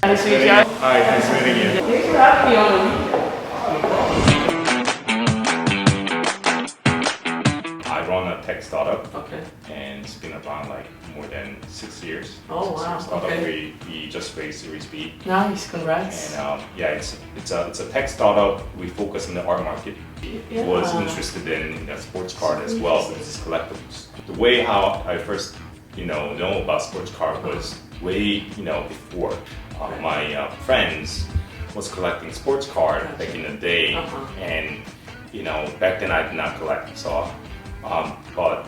Nice to meet you. Hi, nice meeting you. Thanks for having me on the weekend. I run a tech startup. Okay. And it's been around like more than 6 years. Oh wow. Startup, Okay. we just raised Series B. Nice. Congrats. And yeah, it's a tech startup. We focus on the art market. Yeah. Was interested in sports card as well, because it's collectibles. The way how I first know about sports card was way before my friends was collecting sports card back in the day, and back then I did not collect, so but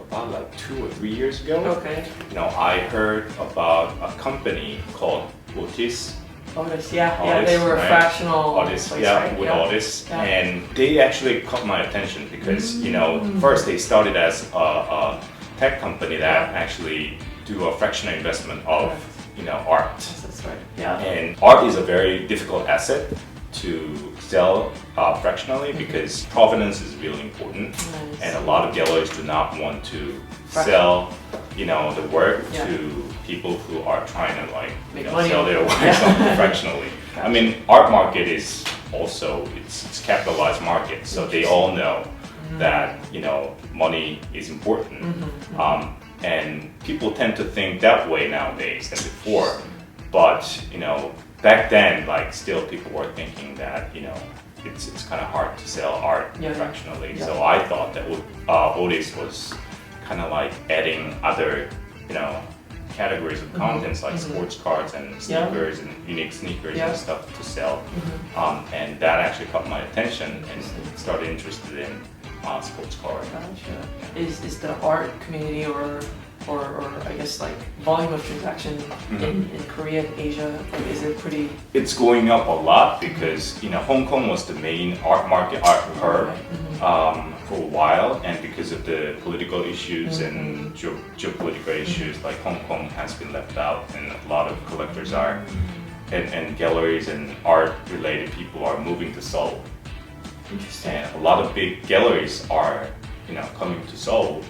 about like 2 or 3 years ago, Okay. I heard about a company called Otis. Otis, yeah, Otis, they were right? fractional. Otis, place, yeah, right? with Yeah. Otis, Yeah. and they actually caught my attention because first they started as a tech company that actually do a fractional investment of art. That's right. Yeah. And art is a very difficult asset to sell fractionally because provenance is really important, Nice. and a lot of galleries do not want to sell the work to people who are trying to Make money. sell their work fractionally. I mean, art market is also it's capitalized market, so they all know that money is important. And people tend to think that way nowadays than before, but back then, still people were thinking that it's kind of hard to sell art fractionally. Yeah. So I thought that Otis was kind of like adding other categories of contents like sports cards and sneakers and unique sneakers and stuff to sell. And that actually caught my attention and started interested in sports cards. Gotcha. Is the art community or I guess volume of transaction in Korea and Asia, is it pretty? It's going up a lot because Hong Kong was the main art market, art hub for a while, and because of the political issues and geopolitical issues, Hong Kong has been left out, and a lot of collectors are and galleries and art related people are moving to Seoul. Interesting. And a lot of big galleries are coming to Seoul,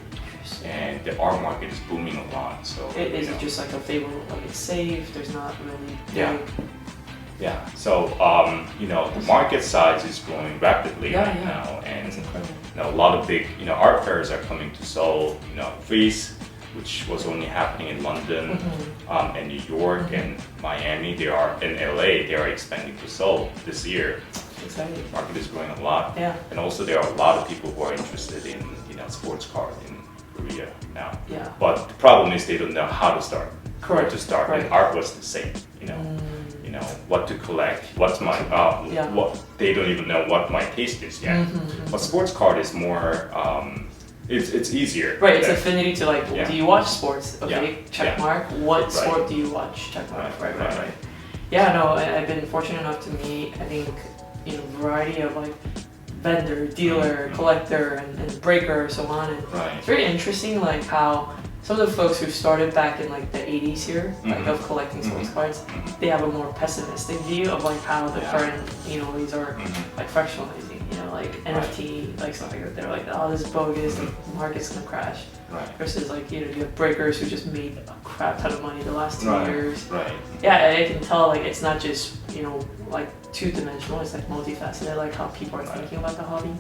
and the art market is booming a lot. So is it just a favor, it's safe, there's not really yeah. So the market size is growing rapidly right now, and a lot of big art fairs are coming to Seoul. Freeze, which was only happening in London and New York and Miami, they are in LA. They are expanding to Seoul this year. Exciting. The market is growing a lot, and also there are a lot of people who are interested in sports cards in Korea now. Yeah. But the problem is they don't know how to start. Correct. Where to start. Right. And art was the same. What to collect. What's my what they don't even know what my taste is yet. But sports card is more. It's easier. Right. It's affinity to do you watch sports? Okay. Check mark. What sport do you watch? Check mark. Right. Yeah. No. I've been fortunate enough to meet. I think variety of vendor, dealer, collector, and breaker, so on. And it's very interesting, how some of the folks who started back in the 80s here, of collecting sports cards, they have a more pessimistic view of how the current, these are fractionalizing, NFT, stuff like that. They're oh, this is bogus, the market's gonna crash. Versus you have breakers who just made a crap ton of money the last 2 years. Yeah, I can tell it's not just two-dimensional, it's multifaceted, how people are thinking about the hobby.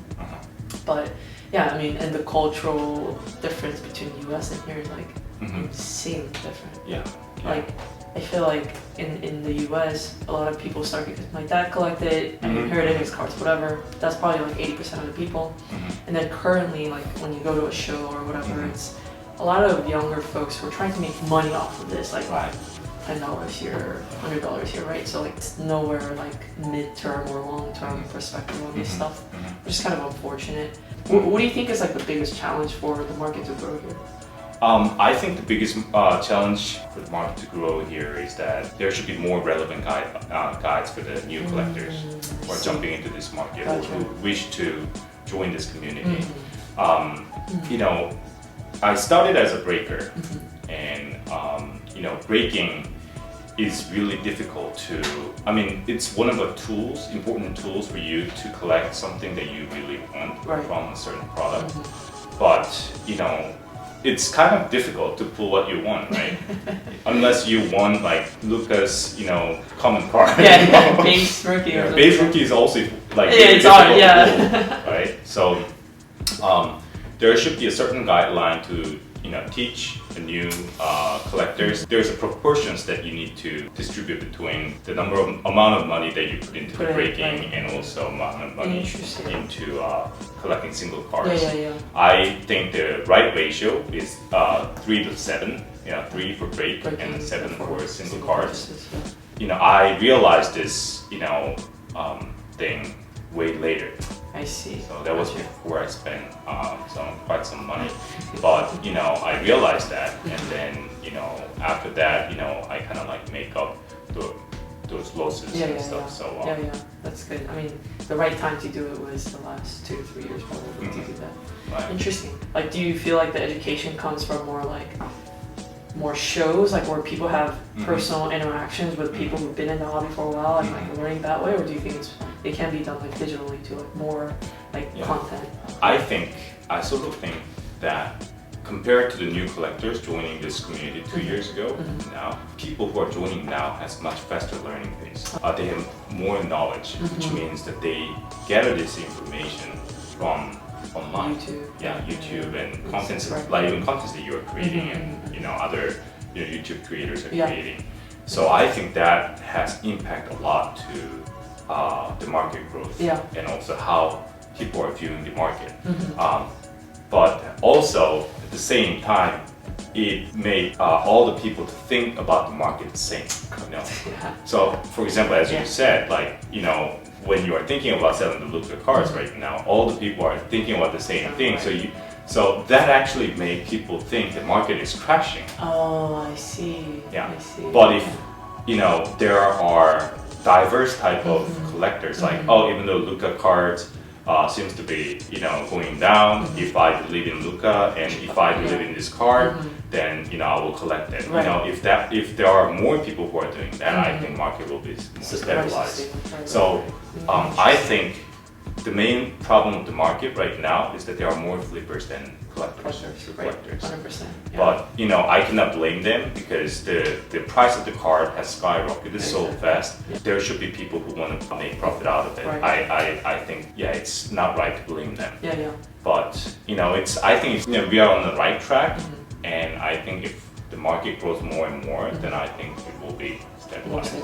But yeah, I mean, and the cultural difference between US and here is insanely different. I feel in the US, a lot of people start because my dad collected and inherited his cards, whatever. That's probably 80% of the people. And then currently, when you go to a show or whatever, it's a lot of younger folks who are trying to make money off of this, $10 here, $100 here, right? So it's nowhere mid-term or long-term perspective on this stuff, which is kind of unfortunate. What do you think is the biggest challenge for the market to grow here? I think the biggest challenge for the market to grow here is that there should be more relevant guides for the new collectors who are jumping into this market or who wish to join this community. I started as a breaker, and breaking is really difficult to. I mean, it's one of the important tools for you to collect something that you really want from a certain product. But it's kind of difficult to pull what you want, right? Unless you want like Luca's, common card. Yeah, base rookie. Yeah, base rookie is also like yeah, it's hard. Yeah. Pull, right? So there should be a certain guideline to teach the new collectors. There's a proportions that you need to distribute between the amount of money that you put into the breaking and also amount of money into collecting single cards. Yeah. I think the right ratio is 3 to 7. 3 for breaking and 7 for single cards. I realized this thing way later. I see. So that was before I spent quite some money. But I realized that, and then after that, I kind of like make up those losses and stuff. So yeah, that's good. I mean, the right time to do it was the last 2 to 3 years probably to do that. Right. Interesting. Like, do you feel like the education comes from more shows, like where people have personal interactions with people who've been in the hobby for a while, and like learning that way, or do you think it can be done like digitally to like more like content? I sort of think that compared to the new collectors joining this community 2 years ago, now people who are joining now has much faster learning pace. They have more knowledge, which means that they gather this information from online, YouTube and contents, like even contents that you are creating and other YouTube creators are creating. So I think that has impact a lot to the market growth and also how people are viewing the market. But also at the same time, it made all the people to think about the market the same. So for example, as you said, like when you are thinking about selling the Luca cards right now, all the people are thinking about the same thing. So that actually made people think the market is crashing. Oh, I see. Yeah. I see. But if there are diverse type of collectors, like even though Luca cards seems to be going down, if I believe in Luca and if I believe in this card, then I will collect it. Right. If there are more people who are doing that, I think market will be more stabilized. So I think the main problem with the market right now is that there are more flippers than collectors. 100%. But I cannot blame them because the price of the card has skyrocketed so fast. There should be people who want to make profit out of it. I think it's not right to blame them. But I think we are on the right track, and I think if the market grows more and more, then I think it will be stabilized.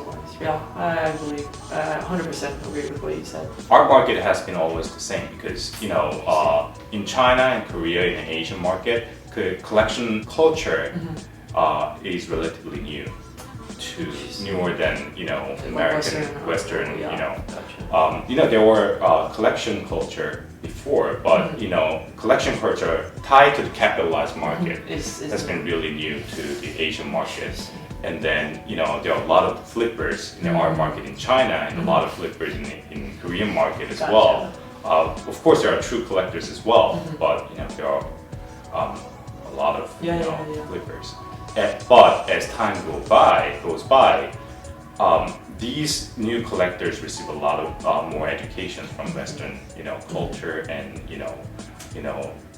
Yeah, I believe 100% agree with what you said. Our market has been always the same because in China and Korea, in the Asian market, collection culture is relatively new, newer than American, Western. There were collection culture before, but collection culture tied to the capitalized market has been really new to the Asian market. And then there are a lot of flippers in the art market in China and a lot of flippers in Korean market as well. Of course, there are true collectors as well, but there are a lot of flippers. But as time goes by, these new collectors receive a lot of more education from Western culture and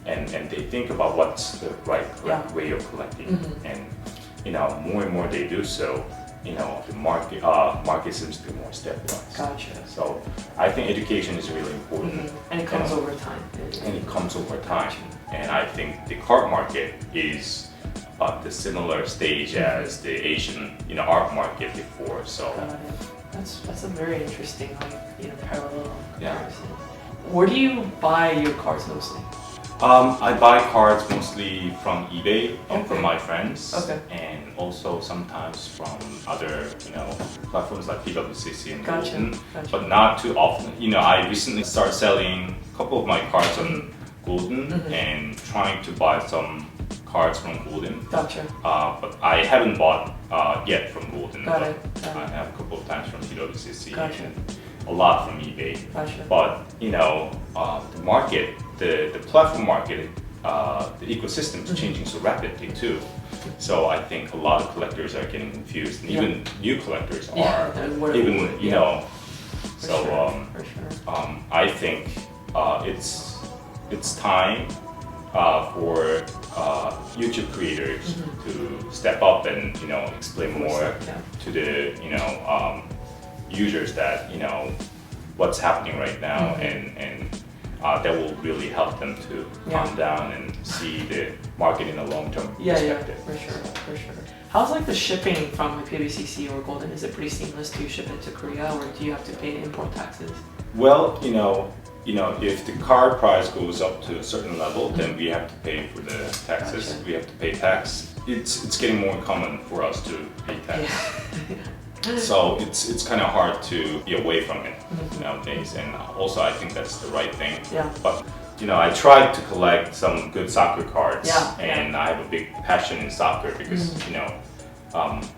and they think about what's the correct way of collecting and. More and more they do so, the market seems to be more stabilized. Gotcha. So I think education is really important. And it comes over time. And I think the card market is at the similar stage as the Asian art market before. So that's a very interesting parallel comparison. Where do you buy your cards mostly? I buy cards mostly from eBay and from my friends, and also sometimes from other platforms like PWCC and Golden, but not too often. I recently started selling a couple of my cards on Golden and trying to buy some cards from Golden. Gotcha. But I haven't bought yet from Golden. Got it. I have a couple of times from PWCC and a lot from eBay. Gotcha. But the market. The platform market, the ecosystem is changing so rapidly too. So I think a lot of collectors are getting confused, and even new collectors are. I think it's time for YouTube creators to step up and explain more to the users that what's happening right now, and that will really help them to calm down and see the market in a long-term perspective. Yeah, for sure. How's like the shipping from like PBCC or Golden? Is it pretty seamless to ship it to Korea, or do you have to pay import taxes? Well, if the car price goes up to a certain level, then we have to pay for the taxes. Gotcha. We have to pay tax. It's getting more common for us to pay tax. So it's kind of hard to be away from it nowadays, and also I think that's the right thing. But I tried to collect some good soccer cards, and I have a big passion in soccer because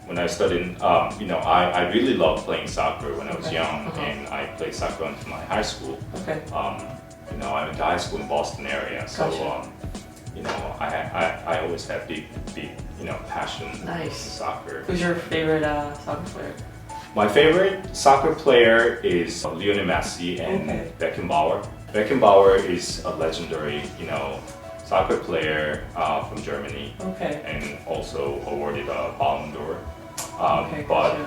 when I studied, I really loved playing soccer when I was young, and I played soccer until my high school. I went to high school in Boston area, so I always had big passion for soccer. Who's your favorite soccer player? My favorite soccer player is Lionel Messi and Beckenbauer. Beckenbauer is a legendary, soccer player from Germany, and also awarded a Ballon d'Or. But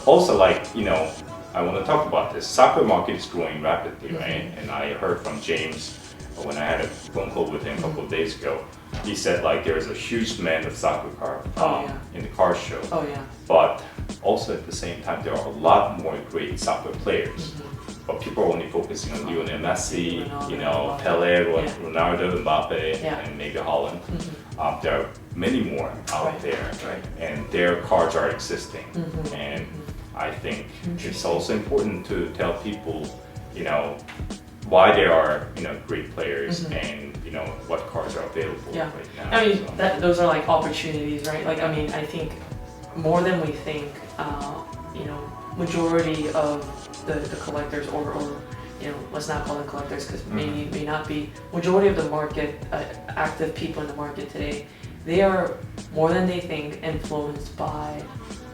also I want to talk about this. Soccer market is growing rapidly, right? And I heard from James when I had a phone call with him a couple of days ago. He said there's a huge demand of soccer car in the car show. But also at the same time there are a lot more great soccer players. But people are only focusing on Lionel Messi, Pelé, Ronaldo, Mbappe, and maybe Holland. There are many more out there, and their cards are existing. And I think it's also important to tell people, why there are great players and what cards are available right now. I mean, those are like opportunities, right? Like, I mean, I think more than we think, majority of the collectors, or let's not call them collectors because may not be, majority of the market, active people in the market today, they are more than they think influenced by,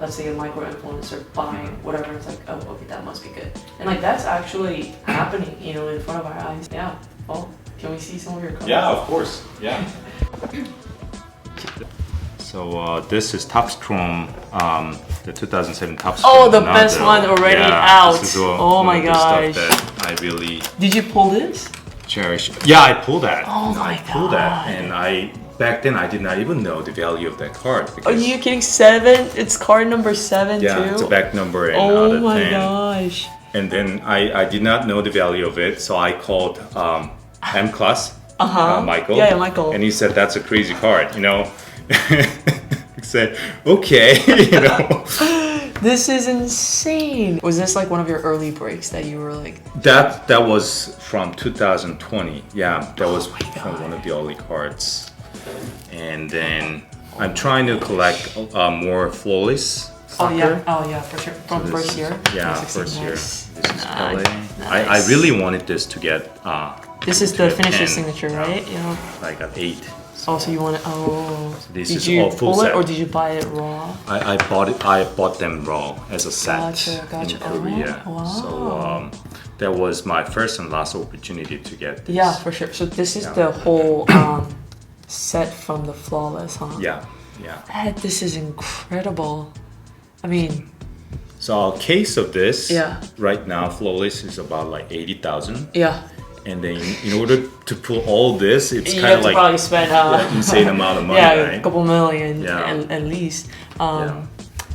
let's say, a micro-influencer buying whatever. It's like, oh, okay, that must be good. And like that's actually happening, in front of our eyes. Yeah. Well, can we see some of your cards? Yeah, of course. Yeah. So this is Topps Chrome, the 2007 Topps Chrome. Oh, the best one already out. This is oh my gosh. That I really Did you pull this? cherish. Yeah, I pulled that. Oh my I pulled that, and back then I did not even know the value of that card. Are you kidding? 7? It's card number 7 too? Yeah, it's a back number and oh out of 10. my gosh. And then I did not know the value of it, so I called M-Class, Michael. Yeah, Michael. And he said, that's a crazy card, I said, okay, This is insane. Was this like one of your early breaks that you were like... That was from 2020. Yeah, that was from one of the early cards. And then I'm trying to collect more flawless soccer. Oh yeah, for sure. From first year? Yeah, first year. This is Pelé. Nice. I really wanted this to get... this is the finisher signature, right? I got 8. Oh, so you want it? Oh. So this did is you all full pull set. it or did you buy it raw? I bought it. I bought them raw as a set Gotcha. in Korea. Oh, wow. So that was my first and last opportunity to get this. Yeah, for sure. So this is the whole set from the Flawless, huh? Yeah. This is incredible. I mean... So a case of this right now, Flawless, is about like 80,000. Yeah. And then in order to pull all this, it's you kind of have to like probably spend insane amount of money, right? a couple million at least.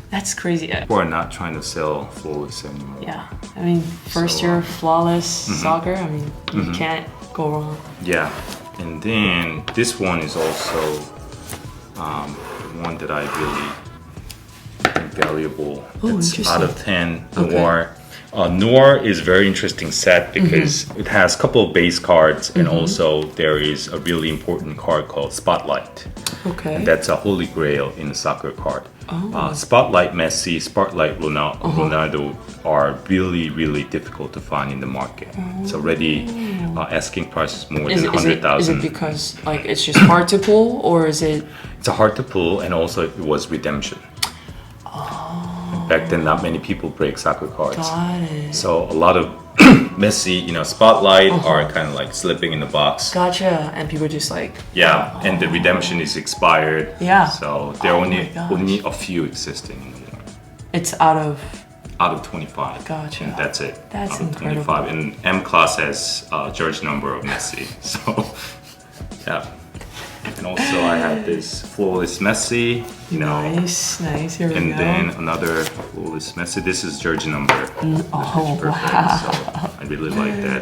That's crazy. People are not trying to sell Flawless anymore. Yeah, I mean, first year Flawless soccer, I mean, you can't go wrong. Yeah, and then this one is also one that I really think valuable. It's out of 10, Noir. Noir is a very interesting set because it has a couple of base cards, and also there is a really important card called Spotlight. Okay. And that's a holy grail in a soccer card. Spotlight Messi, Spotlight Ronaldo are really, really difficult to find in the market. It's already asking prices more than 100,000. Is it because like it's just hard to pull, or is it? It's hard to pull, and also it was redemption. back then not many people break soccer cards. Got it. So a lot of Messi, spotlight are kind of like slipping in the box. Gotcha. And people just like. Yeah, and the redemption is expired. Yeah. So there are Oh my gosh. only a few existing anymore. It's out of 25. Gotcha. And that's it. That's out of incredible. 25. And M class has jersey number of Messi. So yeah. And also I have this flawless Messi, Nice. Here we go. and then another flawless Messi. This is jersey number. Oh, Perfect. wow. So I really like that.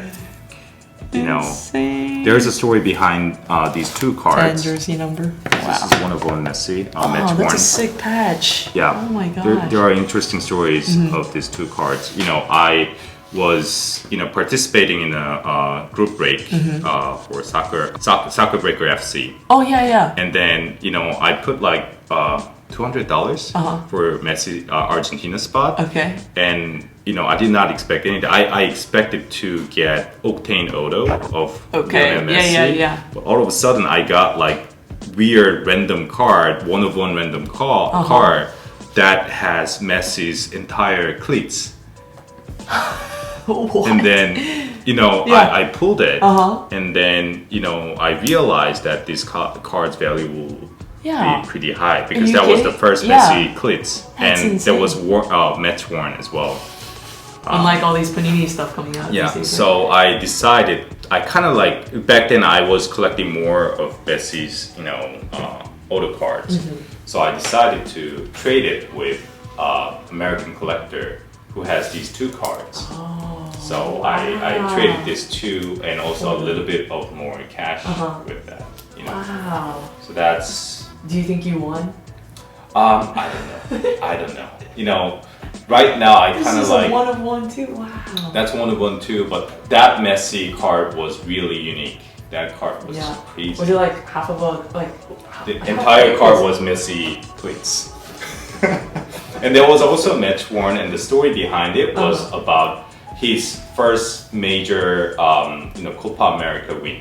Insane. There's a story behind these two 10 cards. jersey number. This Wow. is one of one Messi. Oh, match that's worn. a sick patch. Yeah. Oh my gosh. There are interesting stories of these two cards. I was participating in a group break for soccer breaker FC, Oh yeah. and then I put like $200 for Messi Argentina spot. Okay. And I did not expect anything. I expected to get Octane Auto of Lionel Messi. Yeah. But all of a sudden, I got like weird random card, one of one random card that has Messi's entire cleats. What? And then I pulled it, and then I realized that this card's value will be pretty high because that was the first Messi cleats, That's and insane. there was match worn as well. Unlike all these Panini stuff coming out. Yeah, these days, so I decided, I kind of like, back then I was collecting more of Messi's, auto cards. So I decided to trade it with American collector who has these two cards. So I traded this two and also a little bit of more cash with that. Wow. So that's. Do you think you won? I don't know. Right now I kind of This is like. a one of one too. Wow. That's one of one too, but that Messi card was really unique. That card was crazy. Was it like half of a The entire card was Messi cleats. And there was also a match worn, and the story behind it was about his first major, Copa America win,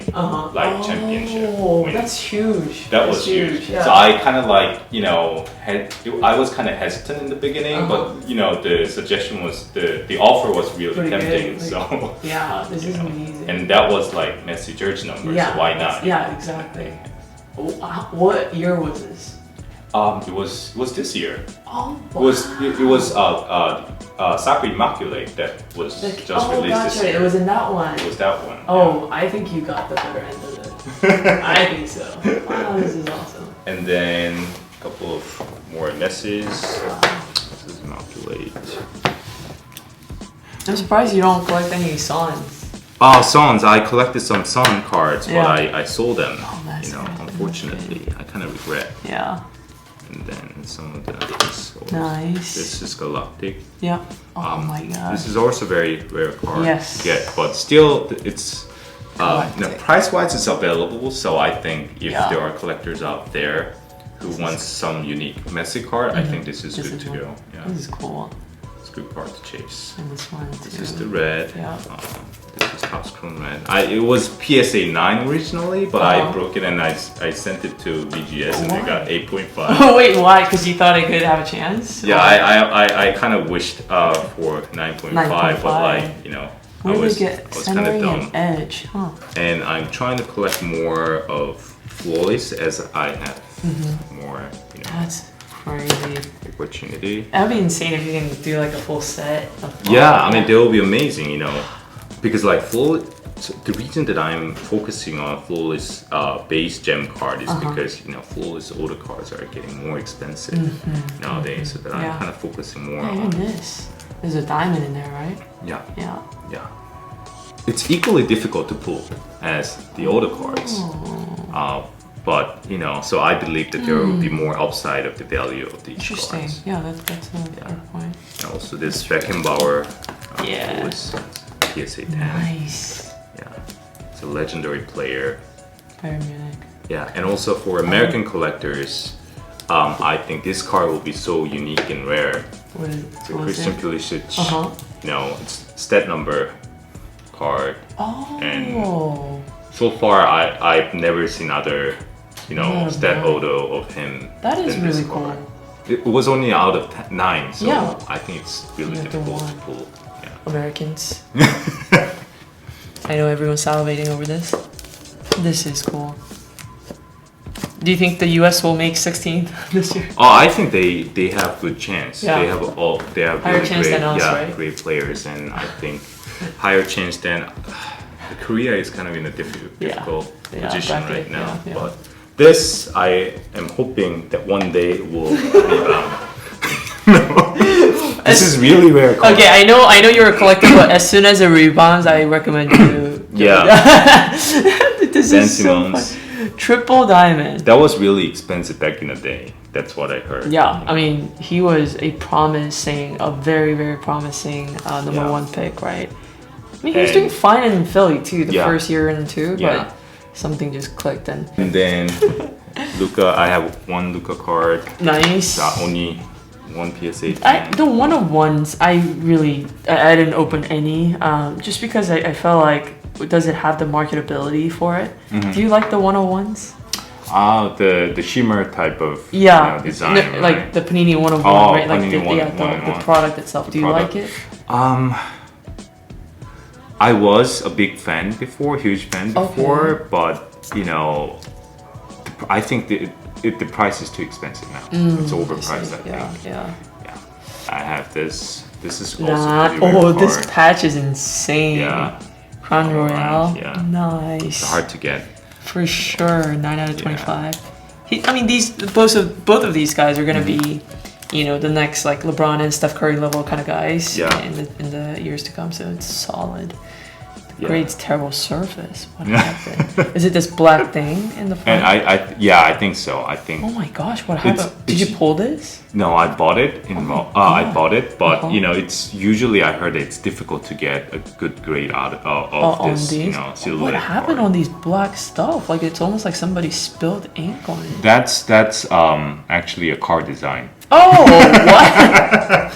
like championship win. That's huge. That was huge. Yeah. So I kind of like, I was kind of hesitant in the beginning, but the suggestion was the offer was really Pretty tempting. good. So Yeah, this is amazing. and that was like Messi jersey number, so why not? Yeah, exactly. What year was this? It was this year. Oh, wow. It was Soccer Immaculate that was just released this year. It was in that one. It was that one. Oh, I think you got the better end of it. I think so. Wow, this is awesome. And then a couple of more Messis. This is Immaculate. I'm surprised you don't collect any Sons. Sons. I collected some Sun cards, but I sold them. Oh, that's unfortunately, I kind of regret. Yeah. And then some of them. Nice. This is Galactic. Yeah. Oh my god. This is also very rare card Yes. to get, but still, it's Galactic. price-wise, it's available. So I think if Yeah. there are collectors out there who want some unique Messi card, I think this is good to go. Yeah, This is cool. it's a good card to chase. And this one too. This is the red. Yeah. This is Top Screen Red. It was PSA 9 originally, but I broke it and I sent it to VGS and I got 8.5. Oh wait, why? Because you thought it could have a chance? Yeah, I kind of wished for 9.5, but like, Where I did was they get kind of centering dumb. and edge? Huh. And I'm trying to collect more of Floyds as I have more, That's crazy. opportunity. That'd be insane if you can do like a full set of Yeah, I mean, they will be amazing, because like Floyd, the reason that I'm focusing on flawless base gem card is because flawless older cards are getting more expensive nowadays, so that I'm kind of focusing more even on this. There's a diamond in there, right? Yeah. Yeah. It's equally difficult to pull as the older cards. But so I believe that there will be more upside of the value of these Interesting. cards. Yeah, that's a fair point. And also this Beckenbauer Yeah. was PSA 10. Nice. Yeah, it's a legendary player. Bayern Munich. Yeah, and also for American collectors, I think this card will be so unique and rare. What is The Christian it? Pulisic, it's stat number card. Oh. And so far, I've never seen other, Oh, stat wow. auto of him. That is than this really cool. card. it was only out of 9, so Yeah. I think it's really You have to difficult to want. pull. Yeah. Americans. I know everyone's salivating over this. This is cool. Do you think the U.S. will make 16th this year? Oh, I think they have good chance. Yeah. They have Higher really chance great, than us, yeah, right? great players, and I think higher chance than Korea is kind of in a difficult position bracket, right now. yeah. But this, I am hoping that one day it will rebound. No. This is really rare. Okay, I know you're a collector, but as soon as it rebounds, I recommend you. Yeah. This Ben is so Simmons. fun. Triple diamond. That was really expensive back in the day. That's what I heard. Yeah, I mean, he was a very, very promising number Yeah. 1 pick, right? I mean, he was And- doing fine in Philly too, the Yeah. first year and two, Yeah. but something just clicked and And then Luka, I have one Luka card. nice. Only one PSA. The one-on-ones, I didn't open any, just because I felt like, does it have the marketability for it? Mm-hmm. Do you like the one-on-ones? The shimmer type of Yeah, design, no, like right? the Panini one-on-one, Oh, right? Like Panini the 1-on-1. product itself. The Do you product. like it? I was a big fan before, huge fan before, but I think the price is too expensive now. It's overpriced, I think. Yeah. Yeah. I have this. This is also Nah. pretty rare Oh, this card. patch is insane. Yeah. Crown Royale. Yeah. Nice. It's hard to get. For sure. 9 out of 25. I mean, both of these guys are gonna be, the next like LeBron and Steph Curry level kind of guys. Yeah. In the years to come. So it's solid. Yeah. Grade's terrible surface. What happened? Is it this black thing in the front? And I think so. I think. Oh my gosh! What happened? Did you pull this? No, I bought it I bought it, but Uh-huh. it's usually I heard it's difficult to get a good grade out of On this, these? silhouette What happened card. on these black stuff? Like it's almost like somebody spilled ink on it. That's actually a car design. Oh, what?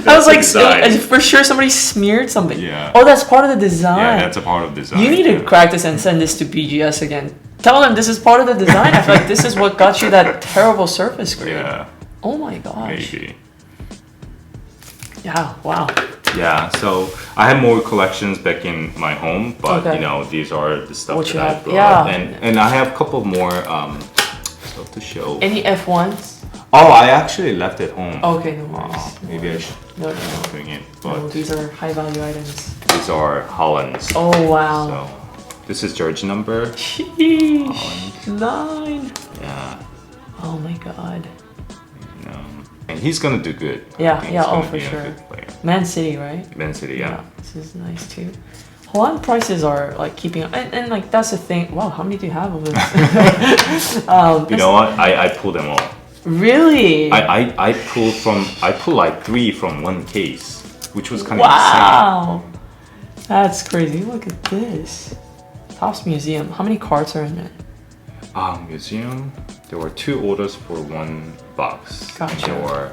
I was the like, design. for sure somebody smeared something. Yeah. Oh, that's part of the design. Yeah, that's a part of design. You need to crack this and send this to BGS again. Tell them this is part of the design. I feel like this is what got you that terrible surface grade. Yeah, Oh my gosh. maybe. Yeah. Wow. Yeah, so I have more collections back in my home, but Okay. these are the stuff What that you I have, brought, yeah. and I have a couple more stuff to show. Any F1s? Oh, I actually left it home. Okay, no worries. Maybe I should No. bring it, No, but these are high value items. these are Hollands. Oh wow. So this is George number. Sheesh. 9. Yeah. Oh my god. And he's gonna do good. Yeah, I think yeah, he's gonna for be a sure. good player. Man City, right? Man City, yeah. This is nice too. Holland prices are like keeping and like that's the thing. Wow, how many do you have of this? You know what? I pulled them all. Really? I pulled like 3 from one case, which was kind of Wow. That's crazy. Look at this. Topps Museum. How many cards are in it? insane. Museum. There were 2 orders for 1 box. Gotcha. There were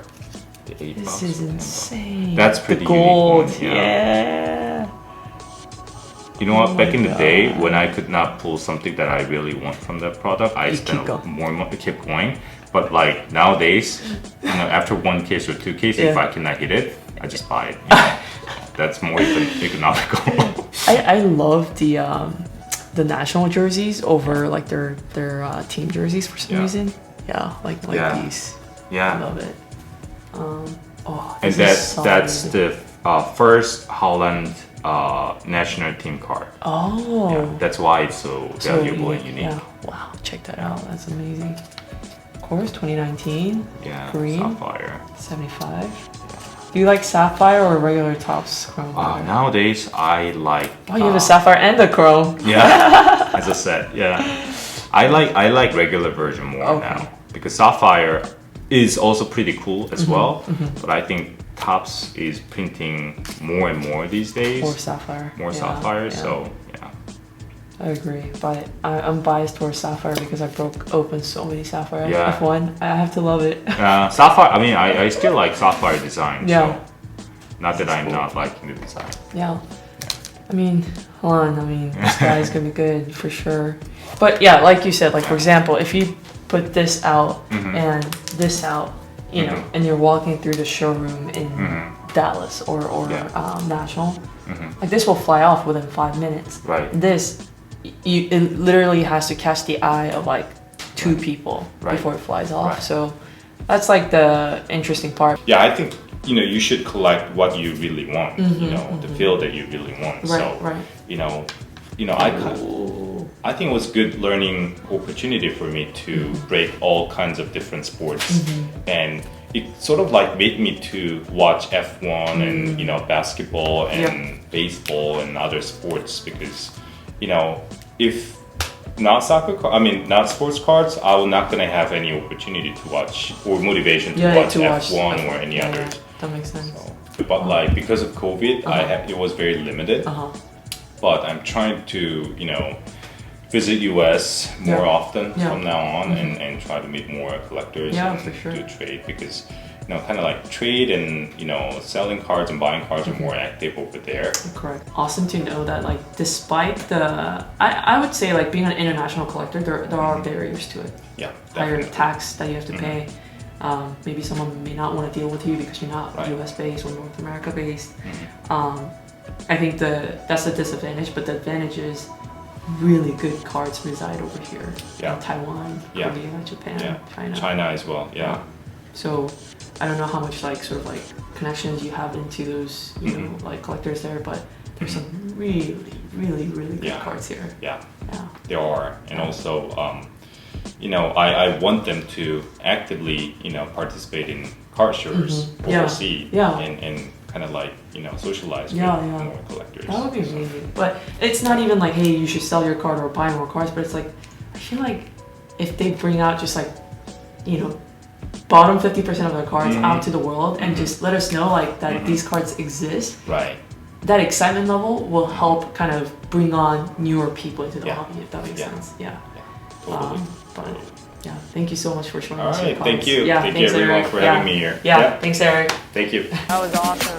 the 8 This boxes is for 1 box. insane. That's pretty The gold. unique one, yeah. You know what? Oh Back my in the day, God. when I could not pull something that I really want from that product, I You spent keep going. more money, kept going. But like nowadays, after 1 case or 2 cases, if Yeah. I cannot hit it, I just buy it. That's more economical. I love the national jerseys over like their team jerseys for some Yeah. reason. Yeah, like Yeah. these. I Yeah, love it. Oh, and this is that's solid. the first Holland national team card. Oh. Yeah, that's why it's so valuable and unique. unique. Yeah. Wow, check that out. That's amazing. Of course, 2019. Yeah, Green. sapphire. 75. Do you like sapphire or regular Topps chrome? Nowadays, I like. Oh, you have a sapphire and a chrome. Yeah, as I said, yeah. I like regular version more Okay. now because sapphire is also pretty cool as well. But I think Topps is printing more and more these days. Or sapphire. More Yeah, sapphire, yeah. so yeah. I agree, but I'm biased towards sapphire because I broke open so many sapphire. Yeah. F1, I have to love it. Sapphire. I mean, I still like sapphire design. Yeah. So not that I'm cool. not liking the design. Yeah. I mean, hold on. I mean, this guy's gonna be good for sure. But yeah, like you said, like for example, if you put this out Mm-hmm. and this out, you know, and you're walking through the showroom in Dallas or National, like this will fly off within 5 minutes. Right. This, it literally has to catch the eye of like 2 people before it flies off. Right. So that's like the interesting part. Yeah, I think, you know, you should collect what you really want, you know, the feel that you really want. Right, so, right. you know, I think it was good learning opportunity for me to break all kinds of different sports, and it sort of like made me to watch F.1 and, you know, basketball and baseball and other sports, because, you know, if not not sports cards, I will not gonna have any opportunity to watch or motivation to watch F1 or any others. That makes sense. So, but like because of COVID, it was very limited. But I'm trying to, you know, visit US more often from now on, and try to meet more collectors and do trade, because, you know, kind of like trade and, you know, selling cards and buying cards are more active over there. Correct. Awesome to know that, like, despite the, I would say, like, being an international collector, there are barriers to it. Yeah, higher tax that you have to pay. Maybe someone may not want to deal with you because you're not US based or North America based. I think that's the disadvantage, but the advantage is really good cards reside over here. In Taiwan, Korea, Japan, China as well. So I don't know how much like sort of like connections you have into those, you know, like collectors there, but there's some really good cards here. Yeah, there are. And also, you know, I want them to actively, you know, participate in card shows overseas and kind of like, you know, socialize with more collectors. That would be amazing. But it's not even like, hey, you should sell your card or buy more cards, but it's like, I feel like if they bring out just like, you know, bottom 50% of their cards out to the world and just let us know like that these cards exist. Right. That excitement level will help kind of bring on newer people into the hobby, if that makes sense. Totally. But yeah, thank you so much for showing us your cards. Thank you. Yeah, thank you everyone for having me here. Yeah, thanks Eric. Thank you. That was awesome.